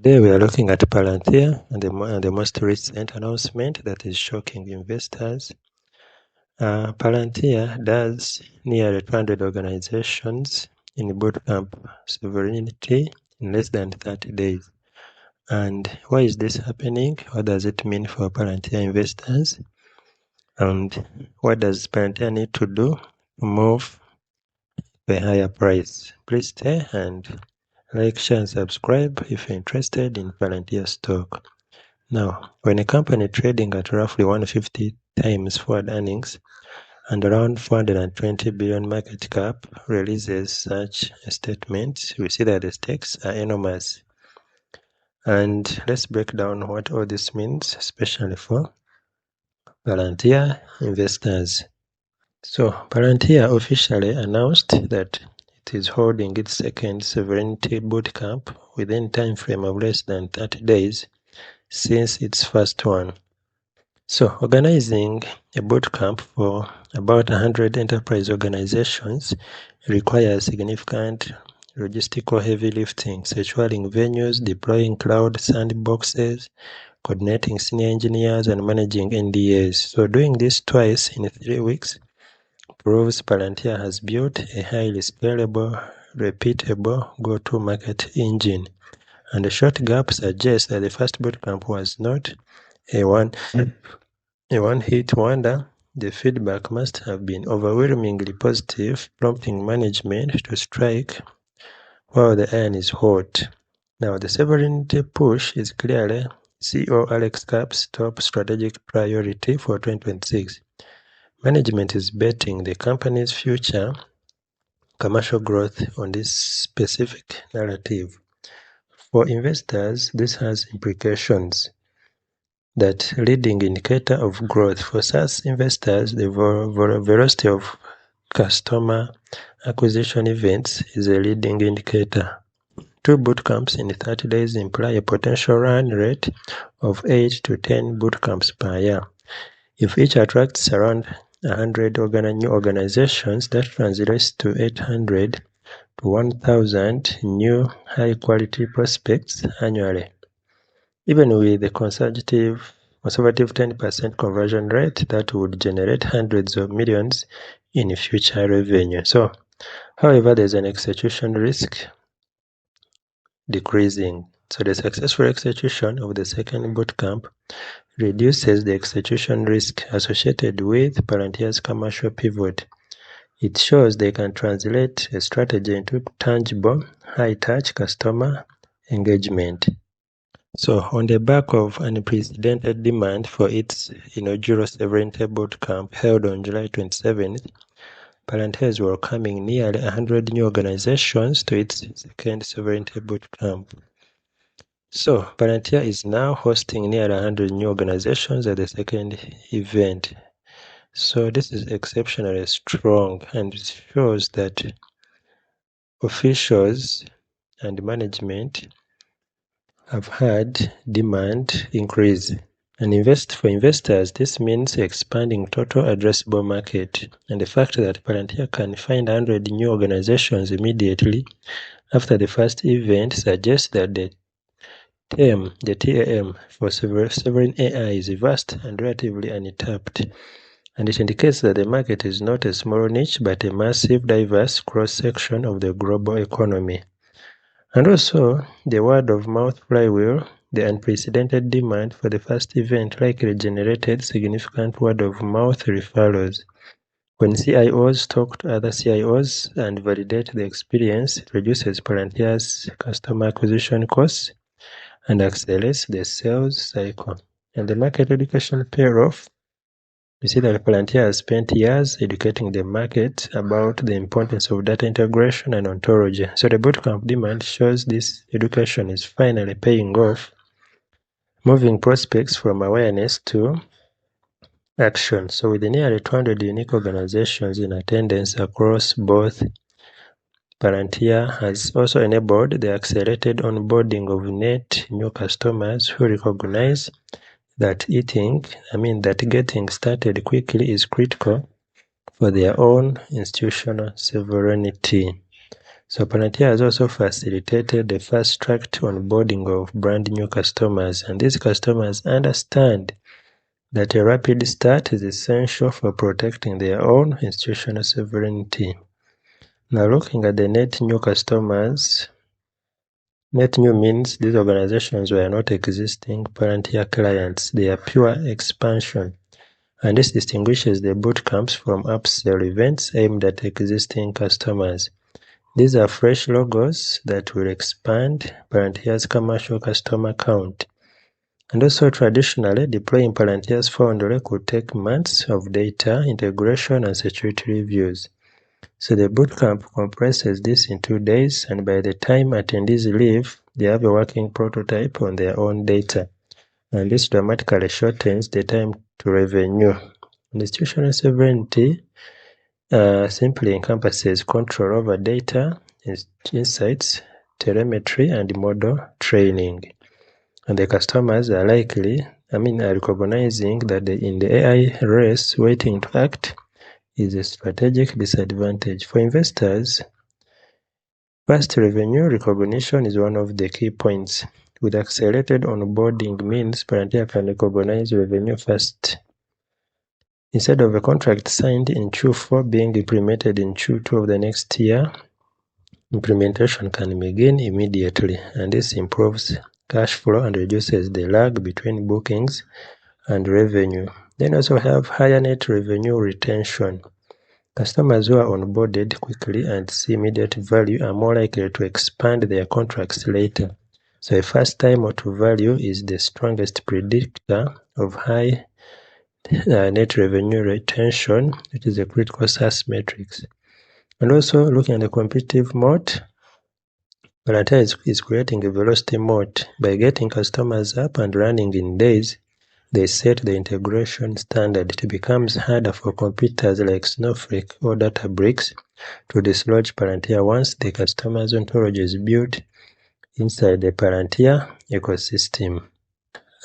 Today we are looking at Palantir and the most recent announcement that is shocking investors. Palantir does nearly 200 organizations in bootcamp sovereignty in less than 30 days. And why is this happening? What does it mean for Palantir investors? And what does Palantir need to do to move to a higher price? Please stay and like, share, and subscribe if you're interested in Palantir stock. Now, when a company trading at roughly 150 times forward earnings and around 420 billion market cap releases such a statement, we see that the stakes are enormous. And let's break down what all this means, especially for Palantir investors. So, Palantir officially announced that it is holding its second sovereignty bootcamp within time frame of less than 30 days since its first one. So, organizing a bootcamp for about 100 enterprise organizations requires significant logistical heavy lifting, scheduling venues, deploying cloud sandboxes, coordinating senior engineers, and managing NDAs. So, doing this twice in 3 weeks proves Palantir has built a highly scalable, repeatable go-to-market engine. And the short gap suggests that the first bootcamp was not a one-hit wonder. The feedback must have been overwhelmingly positive, prompting management to strike while the iron is hot. Now, the sovereignty push is clearly CEO Alex Karp's top strategic priority for 2026. Management is betting the company's future commercial growth on this specific narrative. For investors, this has implications. That leading indicator of growth. For SaaS investors, the velocity of customer acquisition events is a leading indicator. 2 bootcamps in 30 days imply a potential run rate of 8 to 10 bootcamps per year. If each attracts around 100 new organizations, that translates to 800 to 1,000 new high-quality prospects annually. Even with the conservative 10% conversion rate, that would generate hundreds of millions in future revenue. So, however, there's an execution risk decreasing. So the successful execution of the second bootcamp reduces the execution risk associated with Palantir's commercial pivot. It shows they can translate a strategy into tangible, high-touch customer engagement. So, on the back of unprecedented demand for its inaugural sovereignty bootcamp held on July 27th, Palantir is welcoming nearly 100 new organizations to its second sovereignty bootcamp. So, Palantir is now hosting nearly 100 new organizations at the second event. So, this is exceptionally strong and it shows that officials and management have had demand increase. And for investors, this means expanding total addressable market. And the fact that Palantir can find 100 new organizations immediately after the first event suggests that the TAM for sovereign AI is vast and relatively untapped. And it indicates that the market is not a small niche but a massive, diverse cross-section of the global economy. And also, the word-of-mouth flywheel, the unprecedented demand for the first event likely generated significant word-of-mouth referrals. When CIOs talk to other CIOs and validate the experience, it reduces Palantir's customer acquisition costs and accelerates the sales cycle. And the market education payoff, you see that Palantir has spent years educating the market about the importance of data integration and ontology. So the bootcamp demand shows this education is finally paying off, moving prospects from awareness to action. So with nearly 200 unique organizations in attendance across both, Palantir has also enabled the accelerated onboarding of net new customers who recognize that getting started quickly is critical for their own institutional sovereignty. So Palantir has also facilitated the fast-tracked onboarding of brand new customers, and these customers understand that a rapid start is essential for protecting their own institutional sovereignty. Now, looking at the net new customers, net new means these organizations were not existing Palantir clients. They are pure expansion. And this distinguishes the bootcamps from upsell events aimed at existing customers. These are fresh logos that will expand Palantir's commercial customer count. And also traditionally, deploying Palantir's Foundry could take months of data integration and security reviews. So the bootcamp compresses this in 2 days, and by the time attendees leave, they have a working prototype on their own data. And this dramatically shortens the time to revenue. And institutional sovereignty simply encompasses control over data, insights, telemetry, and model training. And the customers are recognizing that in the AI race, waiting to act is a strategic disadvantage. For investors, fast revenue recognition is one of the key points. With accelerated onboarding means Palantir can recognize revenue fast. Instead of a contract signed in Q4 being implemented in Q2 of the next year, implementation can begin immediately, and this improves cash flow and reduces the lag between bookings and revenue. Then also have higher net revenue retention. Customers who are onboarded quickly and see immediate value are more likely to expand their contracts later. So a fast time to value is the strongest predictor of high net revenue retention, which is a critical SaaS metrics. And also looking at the competitive moat, Palantir is creating a velocity moat. By getting customers up and running in days, they set the integration standard. It becomes harder for competitors like Snowflake or Databricks to dislodge Palantir once the customer's ontology is built inside the Palantir ecosystem.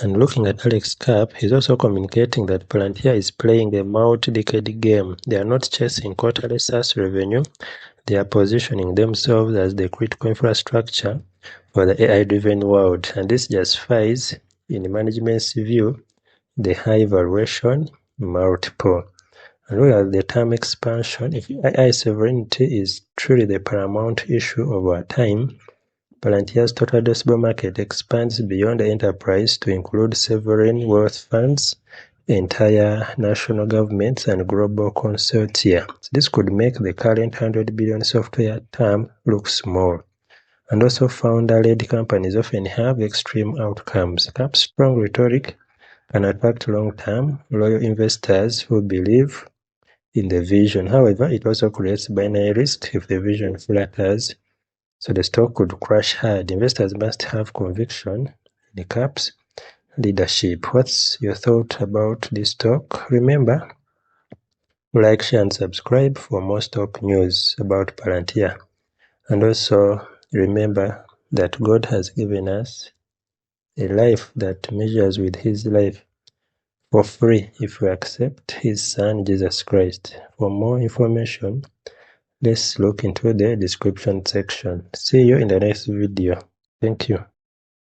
And looking at Alex Karp, he's also communicating that Palantir is playing a multi-decade game. They are not chasing quarterly SaaS revenue. They are positioning themselves as the critical infrastructure for the AI-driven world. And this justifies, in management's view, the high valuation multiple. And look at the term expansion. If AI sovereignty is truly the paramount issue of our time, Palantir's total addressable market expands beyond the enterprise to include sovereign wealth funds, entire national governments, and global consortia. So this could make the current $100 billion software term look small. And also founder-led companies often have extreme outcomes. Karp's strong rhetoric can attract long-term, loyal investors who believe in the vision. However, it also creates binary risk if the vision flatters. So the stock could crash hard. Investors must have conviction in Karp's leadership. What's your thought about this stock? Remember, like, share, and subscribe for more stock news about Palantir. And also remember that God has given us a life that measures with His life for free if we accept His Son, Jesus Christ. For more information, let's look into the description section. See you in the next video. Thank you.